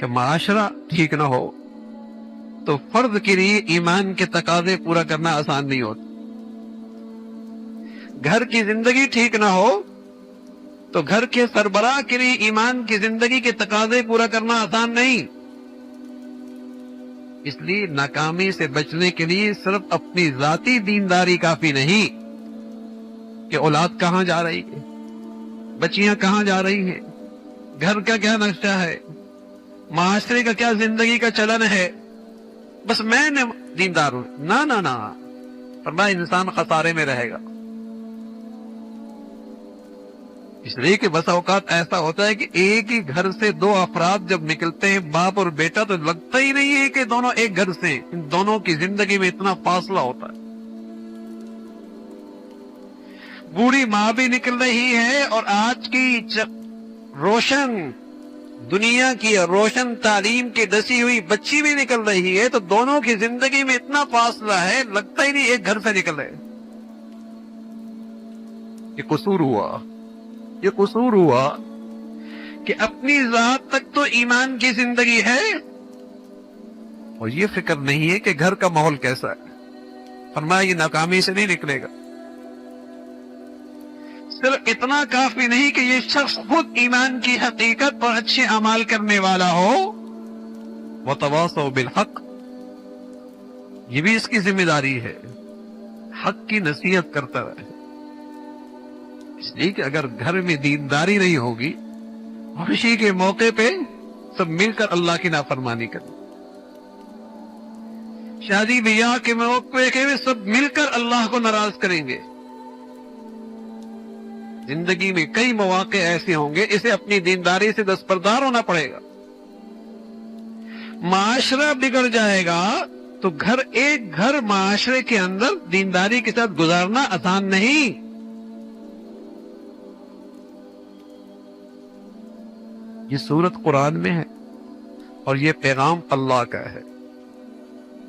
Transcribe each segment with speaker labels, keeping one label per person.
Speaker 1: کہ معاشرہ ٹھیک نہ ہو تو فرد کے لیے ایمان کے تقاضے پورا کرنا آسان نہیں ہوتا. گھر کی زندگی ٹھیک نہ ہو تو گھر کے سربراہ کے لیے ایمان کی زندگی کے تقاضے پورا کرنا آسان نہیں. اس لیے ناکامی سے بچنے کے لیے صرف اپنی ذاتی دینداری کافی نہیں کہ اولاد کہاں جا رہی ہے، بچیاں کہاں جا رہی ہیں، گھر کا کیا نقشہ ہے، معاشرے کا کیا زندگی کا چلن ہے، بس میں نے دیندار ہوں. نہ فرمایا انسان خسارے میں رہے گا. اس لیے کہ بس اوقات ایسا ہوتا ہے کہ ایک ہی گھر سے دو افراد جب نکلتے ہیں، باپ اور بیٹا، تو لگتا ہی نہیں ہے کہ دونوں ایک گھر سے. ان دونوں کی زندگی میں اتنا فاصلہ ہوتا ہے. بوڑھی ماں بھی نکل رہی ہے اور آج کی روشن دنیا کی روشن تعلیم کی ڈسی ہوئی بچی بھی نکل رہی ہے، تو دونوں کی زندگی میں اتنا فاصلہ ہے، لگتا ہی نہیں ایک گھر سے نکل رہے. یہ قصور ہوا کہ اپنی ذات تک تو ایمان کی زندگی ہے اور یہ فکر نہیں ہے کہ گھر کا ماحول کیسا ہے. فرمایا یہ ناکامی سے نہیں نکلے گا. صرف اتنا کافی نہیں کہ یہ شخص خود ایمان کی حقیقت اور اچھے اعمال کرنے والا ہو. وتواصوا بالحق، یہ بھی اس کی ذمہ داری ہے، حق کی نصیحت کرتا رہے. اس لیے کہ اگر گھر میں دینداری نہیں ہوگی، خوشی کے موقع پہ سب مل کر اللہ کی نافرمانی کریں، شادی بیاہ کے موقع پہ سب مل کر اللہ کو ناراض کریں گے. زندگی میں کئی مواقع ایسے ہوں گے، اسے اپنی دینداری سے دستبردار ہونا پڑے گا. معاشرہ بگڑ جائے گا تو ایک گھر معاشرے کے اندر دینداری کے ساتھ گزارنا آسان نہیں. یہ سورت قرآن میں ہے اور یہ پیغام اللہ کا ہے.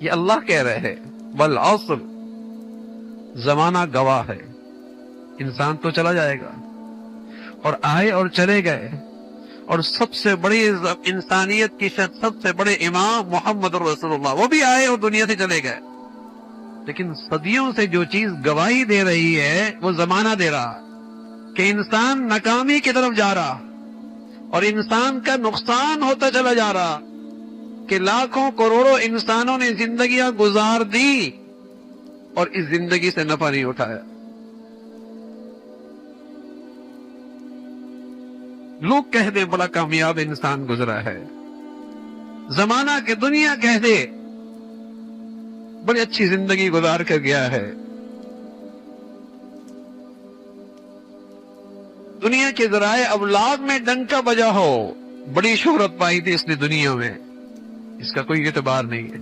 Speaker 1: یہ اللہ کہہ رہے ہیں والعصر، زمانہ گواہ ہے. انسان تو چلا جائے گا اور آئے اور چلے گئے، اور سب سے بڑی انسانیت کی شخص، سب سے بڑے امام محمد رسول اللہ، وہ بھی آئے اور دنیا سے چلے گئے. لیکن صدیوں سے جو چیز گواہی دے رہی ہے وہ زمانہ دے رہا کہ انسان ناکامی کی طرف جا رہا اور انسان کا نقصان ہوتا چلا جا رہا، کہ لاکھوں کروڑوں انسانوں نے زندگیاں گزار دی اور اس زندگی سے نفع نہیں اٹھایا. لوگ کہہ دے بڑا کامیاب انسان گزرا ہے، زمانہ کہ دنیا کہہ دے بڑی اچھی زندگی گزار کر گیا ہے. دنیا کے ذرائع ابلاغ میں ڈنکا بجا ہو، بڑی شہرت پائی تھی اس نے دنیا میں، اس کا کوئی اعتبار نہیں ہے.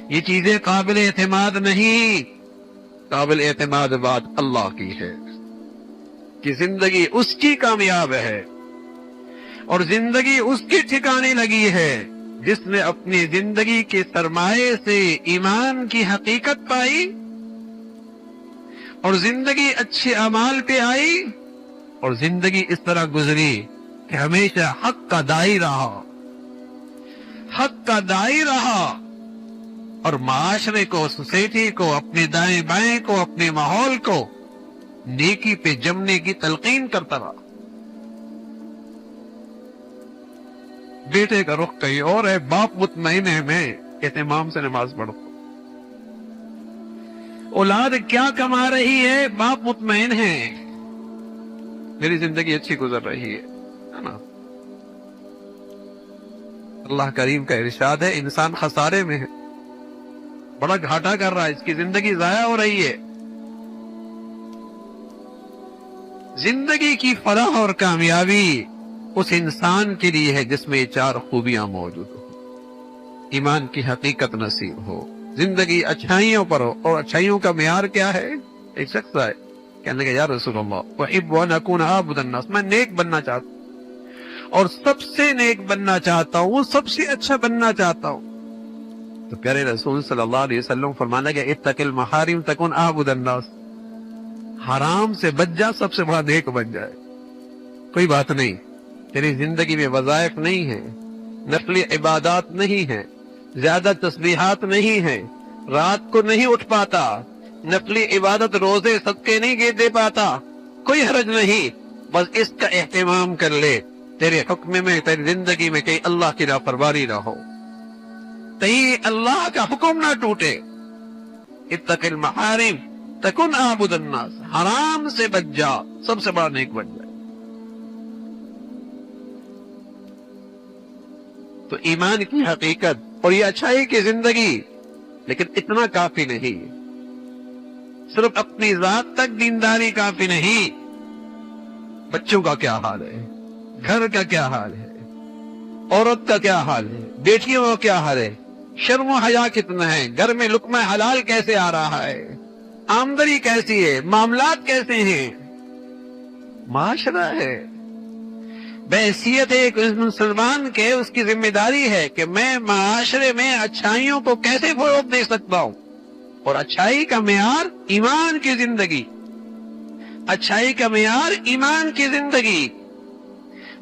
Speaker 1: یہ چیزیں قابل اعتماد نہیں. قابل اعتماد بات اللہ کی ہے کہ زندگی اس کی کامیاب ہے اور زندگی اس کی ٹھکانے لگی ہے جس نے اپنی زندگی کے سرمایے سے ایمان کی حقیقت پائی اور زندگی اچھے اعمال پہ آئی اور زندگی اس طرح گزری کہ ہمیشہ حق کا دائی رہا، حق کا دائی رہا، اور معاشرے کو، سوسائٹی کو، اپنے دائیں بائیں کو، اپنے ماحول کو نیکی پہ جمنے کی تلقین کرتا رہا. بیٹے کا رخ کہیں اور ہے، باپ مطمئن ہے میں اہتمام سے نماز پڑھتا ہوں. اولاد کیا کما رہی ہے، باپ مطمئن ہے میری زندگی اچھی گزر رہی ہے نا. اللہ کریم کا ارشاد ہے انسان خسارے میں ہے، بڑا گھاٹا کر رہا ہے، اس کی زندگی ضائع ہو رہی ہے. زندگی کی فلاح اور کامیابی اس انسان کے لیے ہے جس میں یہ چار خوبیاں موجود ہوں. ایمان کی حقیقت نصیب ہو، زندگی اچھائیوں پر ہو. اور اچھائیوں کا معیار کیا ہے؟ ایک شخص آئے کہنے لگا یا رسول اللہ احب ان اکون عابد الناس، میں نیک بننا چاہتا ہوں اور سب سے نیک بننا چاہتا ہوں، سب سے اچھا بننا چاہتا ہوں. تو پیارے رسول صلی اللہ علیہ وسلم فرمانے لگا اتق المحارم تکن عابد الناس، حرام سے بچ جا، سب سے بڑا نیک بن جائے. کوئی بات نہیں، تیری زندگی میں وظائف نہیں ہے، نفلی عبادات نہیں ہیں، زیادہ تسبیحات نہیں ہیں، رات کو نہیں اٹھ پاتا، نفلی عبادت روزے صدقے نہیں دے پاتا، کوئی حرج نہیں، بس اس کا اہتمام کر لے، تیرے حکم میں، تیری زندگی میں کہیں اللہ کی نافرمانی نہ ہو، کہیں اللہ کا حکم نہ ٹوٹے۔ اتق المحارم تکن عابد الناس، حرام سے بچ جا، سب سے بڑا نیک بن جائے۔ تو ایمان کی حقیقت اور یہ اچھائی کی زندگی، لیکن اتنا کافی نہیں، صرف اپنی ذات تک دینداری کافی نہیں، بچوں کا کیا حال ہے، گھر کا کیا حال ہے، عورت کا کیا حال ہے، بیٹیوں کا کیا حال ہے، شرم و حیا کتنا ہے، گھر میں لقمہ حلال کیسے آ رہا ہے، آمدنی کیسی ہے، معاملات کیسے ہیں، معاشرہ ہے۔ بحیثیت ایک مسلمان کے اس کی ذمہ داری ہے کہ میں معاشرے میں اچھائیوں کو کیسے فروغ دے سکتا ہوں، اور اچھائی کا معیار ایمان کی زندگی، اچھائی کا معیار ایمان کی زندگی۔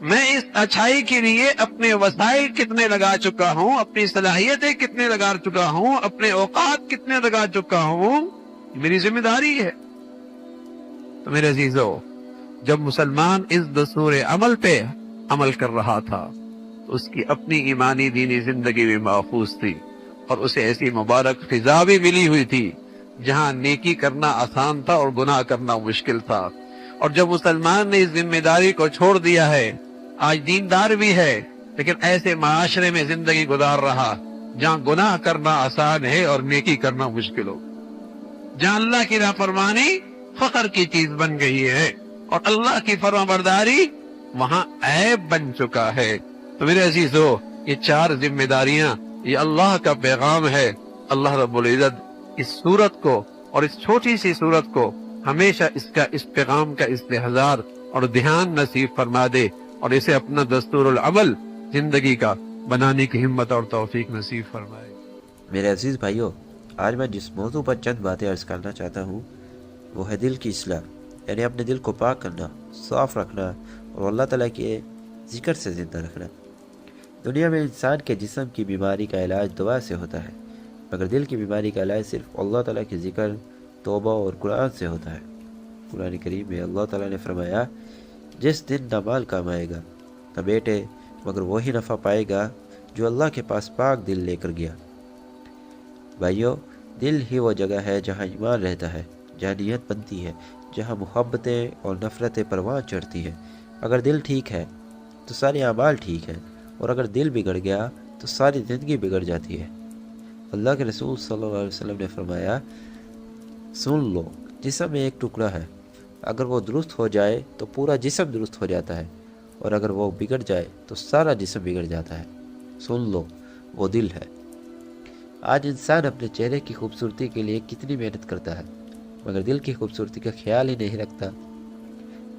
Speaker 1: میں اس اچھائی کے لیے اپنے وسائل کتنے لگا چکا ہوں، اپنی صلاحیتیں کتنے لگا چکا ہوں، اپنے اوقات کتنے لگا چکا ہوں، میری ذمہ داری ہے۔ تو میرے عزیزو، جب مسلمان اس دستور عمل پہ عمل کر رہا تھا تو اس کی اپنی ایمانی دینی زندگی بھی محفوظ تھی، اور اسے ایسی مبارک فضا بھی ملی ہوئی تھی جہاں نیکی کرنا آسان تھا اور گناہ کرنا مشکل تھا۔ اور جب مسلمان نے اس ذمہ داری کو چھوڑ دیا ہے، آج دیندار بھی ہے لیکن ایسے معاشرے میں زندگی گزار رہا جہاں گناہ کرنا آسان ہے اور نیکی کرنا مشکل ہو، جہاں اللہ کی نافرمانی فخر کی چیز بن گئی ہے اور اللہ کی فرمانبرداری وہاں عیب بن چکا ہے۔ تو میرے عزیزو، یہ چار ذمہ داریاں، یہ اللہ کا پیغام ہے۔ اللہ رب العزت اس سورت کو اور اس چھوٹی سی سورت کو ہمیشہ اس پیغام کا استحضار اور دھیان نصیب فرما دے، اور اسے اپنا دستور العمل زندگی کا بنانے کی ہمت اور توفیق نصیب فرمائے۔
Speaker 2: میرے عزیز بھائیوں، آج میں جس موضوع پر چند باتیں عرض کرنا چاہتا ہوں وہ ہے دل کی اصلاح، یعنی اپنے دل کو پاک کرنا، صاف رکھنا اور اللہ تعالیٰ کے ذکر سے زندہ رکھنا۔ دنیا میں انسان کے جسم کی بیماری کا علاج دوا سے ہوتا ہے، مگر دل کی بیماری کا علاج صرف اللہ تعالیٰ کے ذکر، توبہ اور قرآن سے ہوتا ہے۔ قرآن کریم میں اللہ تعالیٰ نے فرمایا، جس دن نہ مال کمائے گا نہ بیٹے، مگر وہی نفع پائے گا جو اللہ کے پاس پاک دل لے کر گیا۔ بھائیو، دل ہی وہ جگہ ہے جہاں ایمان رہتا ہے، جہاں نیت بنتی ہے، جہاں محبتیں اور نفرتیں پروان چڑھتی ہیں۔ اگر دل ٹھیک ہے تو سارے اعمال ٹھیک ہیں، اور اگر دل بگڑ گیا تو ساری زندگی بگڑ جاتی ہے۔ اللہ کے رسول صلی اللہ علیہ وسلم نے فرمایا، سن لو، جسم میں ایک ٹکڑا ہے، اگر وہ درست ہو جائے تو پورا جسم درست ہو جاتا ہے، اور اگر وہ بگڑ جائے تو سارا جسم بگڑ جاتا ہے۔ سن لو، وہ دل ہے۔ آج انسان اپنے چہرے کی خوبصورتی کے لیے کتنی محنت کرتا ہے، مگر دل کی خوبصورتی کا خیال ہی نہیں رکھتا۔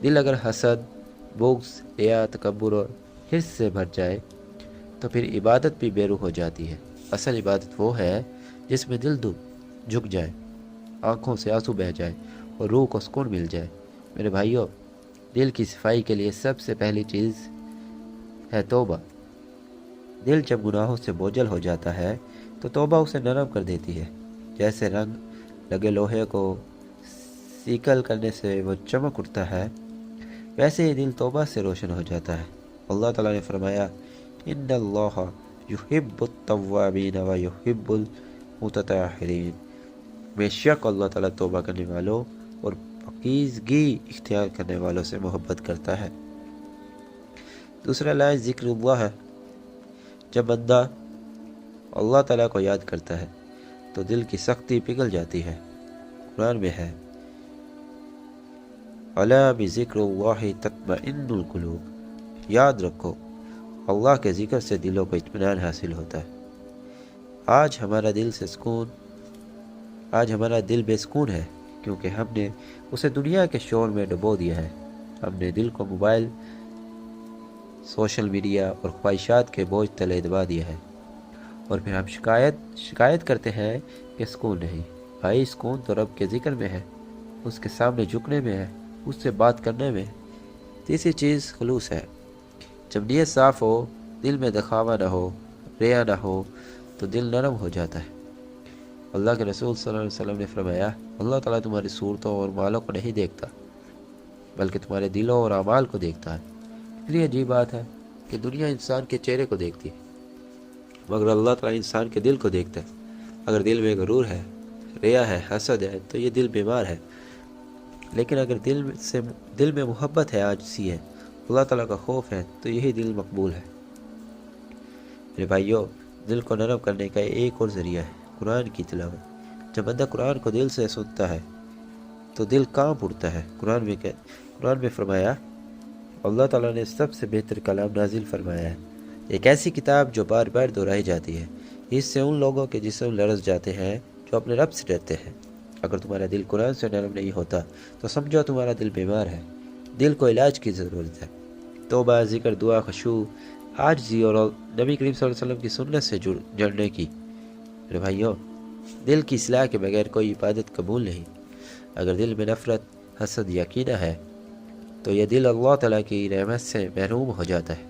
Speaker 2: دل اگر حسد، بغض، ریا، تکبر اور حرص سے بھر جائے تو پھر عبادت بھی بے روح ہو جاتی ہے۔ اصل عبادت وہ ہے جس میں دل جھک جائے، آنکھوں سے آنسو بہہ جائے اور روح کو سکون مل جائے۔ میرے بھائیوں، دل کی صفائی کے لیے سب سے پہلی چیز ہے توبہ۔ دل جب گناہوں سے بوجھل ہو جاتا ہے تو توبہ اسے نرم کر دیتی ہے، جیسے رنگ لگے لوہے کو سیکل کرنے سے وہ چمک اٹھتا ہے، ویسے ہی دل توبہ سے روشن ہو جاتا ہے۔ اللہ تعالیٰ نے فرمایا، ان اللہ یحب التوابین و یحب المتطہرین، بے شک اللہ تعالیٰ توبہ کرنے والوں اور پاکیزگی اختیار کرنے والوں سے محبت کرتا ہے۔ دوسرا لائن ذکر اللہ ہے۔ جب بندہ اللہ تعالیٰ کو یاد کرتا ہے تو دل کی سختی پگھل جاتی ہے۔ قرآن میں ہے، الا بذکر اللہ تطمئن القلوب، یاد رکھو اللہ کے ذکر سے دلوں کو اطمینان حاصل ہوتا ہے۔ آج ہمارا دل بے سکون ہے کیونکہ ہم نے اسے دنیا کے شور میں ڈبو دیا ہے۔ ہم نے دل کو موبائل، سوشل میڈیا اور خواہشات کے بوجھ تلے دبا دیا ہے، اور پھر ہم شکایت کرتے ہیں کہ سکون نہیں۔ بھائی، سکون تو رب کے ذکر میں ہے، اس کے سامنے جھکنے میں ہے، اس سے بات کرنے میں۔ تیسری چیز خلوص ہے۔ جب نیت صاف ہو دل میں دکھاوا نہ ہو، ریا نہ ہو، تو دل نرم ہو جاتا ہے۔ اللہ کے رسول صلی اللہ علیہ وسلم نے فرمایا، اللہ تعالیٰ تمہاری صورتوں اور مالوں کو نہیں دیکھتا بلکہ تمہارے دلوں اور اعمال کو دیکھتا ہے۔ اتنی عجیب بات ہے کہ دنیا انسان کے چہرے کو دیکھتی ہے مگر اللہ تعالیٰ انسان کے دل کو دیکھتا ہے۔ اگر دل میں غرور ہے، ریا ہے، حسد ہے تو یہ دل بیمار ہے، لیکن اگر دل میں محبت ہے، عاجزی ہے، اللہ تعالیٰ کا خوف ہے تو یہی دل مقبول ہے۔ میرے بھائیو، دل کو نرم کرنے کا ایک اور ذریعہ ہے قرآن کی تلاوت۔ جب بندہ قرآن کو دل سے سنتا ہے تو دل کانپ اٹھتا ہے۔ قرآن میں فرمایا، اللہ تعالیٰ نے سب سے بہتر کلام نازل فرمایا ہے، ایک ایسی کتاب جو بار بار دہرائی جاتی ہے، اس سے ان لوگوں کے جسم لرز جاتے ہیں جو اپنے رب سے ڈرتے ہیں۔ اگر تمہارا دل قرآن سے نرم نہیں ہوتا تو سمجھو تمہارا دل بیمار ہے، دل کو علاج کی ضرورت ہے۔ توبہ، ذکر، دعا، خشوع، عاجزی اور نبی کریم صلی اللہ علیہ وسلم کی سنت سے جڑنے کی۔ میرے بھائیو، دل کی اصلاح کے بغیر کوئی عبادت قبول نہیں۔ اگر دل میں نفرت، حسد یا کینہ ہے تو یہ دل اللہ تعالیٰ کی رحمت سے محروم ہو جاتا ہے۔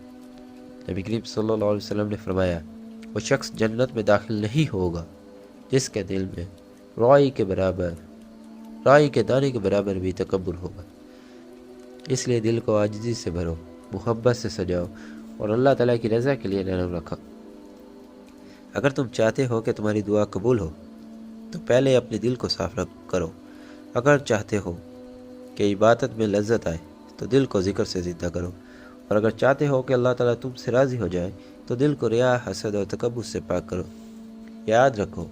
Speaker 2: نبی کریم صلی اللہ علیہ وسلم نے فرمایا، وہ شخص جنت میں داخل نہیں ہوگا جس کے دل میں رائی کے دانے کے برابر بھی تکبر ہوگا۔ اس لیے دل کو عاجزی سے بھرو، محبت سے سجاؤ اور اللہ تعالیٰ کی رضا کے لیے نرم رکھو۔ اگر تم چاہتے ہو کہ تمہاری دعا قبول ہو تو پہلے اپنے دل کو صاف کرو۔ اگر چاہتے ہو کہ عبادت میں لذت آئے تو دل کو ذکر سے زندہ کرو، اور اگر چاہتے ہو کہ اللہ تعالیٰ تم سے راضی ہو جائے تو دل کو ریا، حسد اور تکبر سے پاک کرو۔ یاد رکھو،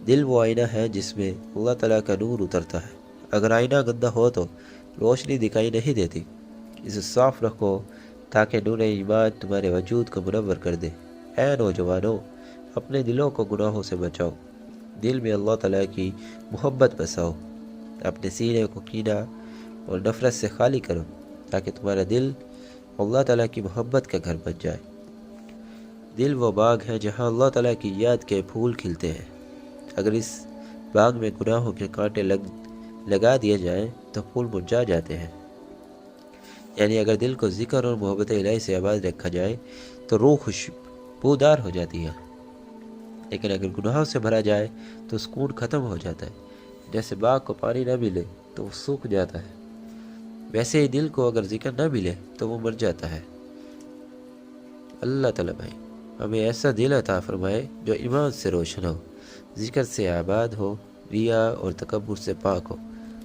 Speaker 2: دل وہ آئینہ ہے جس میں اللہ تعالیٰ کا نور اترتا ہے۔ اگر آئینہ گندا ہو تو روشنی دکھائی نہیں دیتی۔ اسے صاف رکھو تاکہ نور ایمان تمہارے وجود کو منور کر دے۔ اے نوجوانوں، اپنے دلوں کو گناہوں سے بچاؤ، دل میں اللہ تعالیٰ کی محبت بساؤ، اپنے سینے کو کینہ اور نفرت سے خالی کرو تاکہ تمہارا دل اللہ تعالیٰ کی محبت کا گھر بن جائے۔ دل وہ باغ ہے جہاں اللہ تعالیٰ کی یاد کے پھول کھلتے ہیں۔ اگر اس باغ میں گناہوں کے کانٹے لگا دیے جائیں تو پھول مرجھا جاتے ہیں۔ یعنی اگر دل کو ذکر اور محبت الہی سے آباد رکھا جائے تو روح خوشبودار ہو جاتی ہے، لیکن اگر گناہوں سے بھرا جائے تو سکون ختم ہو جاتا ہے۔ جیسے باغ کو پانی نہ ملے تو وہ سوکھ جاتا ہے، ویسے ہی دل کو اگر ذکر نہ ملے تو وہ مر جاتا ہے۔ اللہ تعالیٰ بھائی ہمیں ایسا دل عطا فرمائے جو ایمان سے روشن ہو، ذکر سے آباد ہو، ریا اور تکبر سے پاک ہو،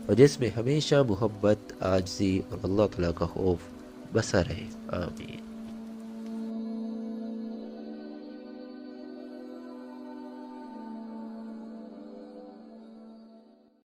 Speaker 2: اور جس میں ہمیشہ محبت، عاجزی اور اللہ تعالیٰ کا خوف بسا رہے۔ آمین۔